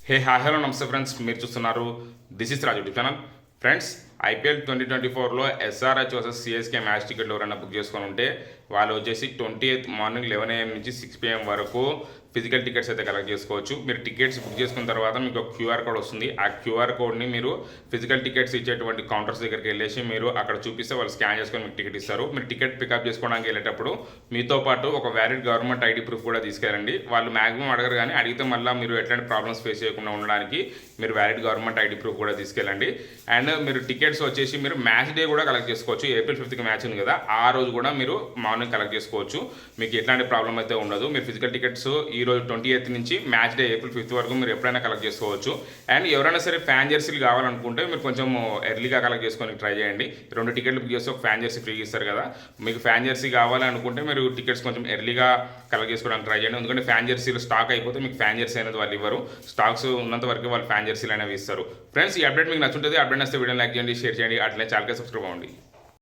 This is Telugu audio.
హాయ్ హలో నమస్తే ఫ్రెండ్స్, మీరు చూస్తున్నారు this is Raju channel. Friends, IPL 2024లో ఎస్ఆర్హెచ్ వర్సెస్ సిఎస్కే మ్యాచ్ టికెట్లు ఎవరైనా బుక్ చేసుకొని ఉంటే వాళ్ళు వచ్చేసి 28th మార్నింగ్ 11 AM నుంచి 6 PM వరకు ఫిజికల్ టికెట్స్ అయితే కలెక్ట్ చేసుకోవచ్చు. మీరు టికెట్స్ బుక్ చేసుకున్న తర్వాత మీకు ఒక క్యూఆర్ కోడ్ వస్తుంది. ఆ క్యూఆర్ కోడ్ని మీరు ఫిజికల్ టికెట్స్ ఇచ్చేటువంటి కౌంటర్స్ దగ్గరికి వెళ్ళేసి మీరు అక్కడ చూపిస్తే వాళ్ళు స్కాన్ చేసుకొని మీకు టికెట్ ఇస్తారు. మీరు టికెట్ పికప్ చేసుకోవడానికి వెళ్ళేటప్పుడు మీతో పాటు ఒక వ్యాలిడ్ గవర్నమెంట్ ఐడి ప్రూఫ్ కూడా తీసుకెళ్ళండి. వాళ్ళు మ్యాక్సిమం అడగరు, కానీ అడిగితే మళ్ళీ మీరు ఎట్లాంటి ప్రాబ్లమ్స్ ఫేస్ చేయకుండా ఉండడానికి మీరు వ్యాలిడ్ గవర్నమెంట్ ఐడి ప్రూఫ్ కూడా తీసుకెళ్ళండి. అండ్ మీరు టికెట్స్ వచ్చేసి మీరు మ్యాచ్ డే కూడా కలెక్ట్ చేసుకోవచ్చు. April 5th మ్యాచ్ ఉంది కదా, ఆ రోజు కూడా మీరు మార్నింగ్ కలెక్ట్ చేసుకోవచ్చు. మీకు ఎట్లాంటి ప్రాబ్లం అయితే ఉండదు. మీరు ఫిజికల్ టికెట్స్ ఈ రోజు 28th నుంచి మ్యాచ్ డే April 5th వరకు మీరు ఎప్పుడైనా కలెక్ట్ చేసుకోవచ్చు. అండ్ ఎవరైనా సరే ఫ్యాన్ జెర్సీలు కావాలనుకుంటే మీరు కొంచెం ఎర్లీగా కలెక్ట్ చేసుకొని ట్రై చేయండి. 2 టికెట్లు బుక్ చేస్తే ఒక ఫ్యాన్ జెర్సీ ఫ్రీగా ఇస్తారు కదా. మీకు ఫ్యాన్ జెర్సీ కావాలనుకుంటే మీరు టికెట్స్ కొంచెం ఎర్లీగా కలెక్ట్ చేసుకోవడానికి ట్రై చేయండి. ఎందుకంటే ఫ్యాన్ జెర్సీలు స్టాక్ అయిపోతే మీకు ఫ్యాన్ జెర్సీ అనేది వాళ్ళు ఇవ్వరు. స్టాక్స్ ఉన్నంత వరకు వాళ్ళు ఫ్యాన్ జెర్సీలు అనేవి ఇస్తారు. ఫ్రెండ్స్, ఈ అప్డేట్ మీకు నచ్చుంటుంది. అప్డేట్ వస్తే వీడియో లైక్ చేయండి, షేర్ చేయండి, అట్లనే ఛానల్కి సబ్స్క్రైబ్ అవ్వండి.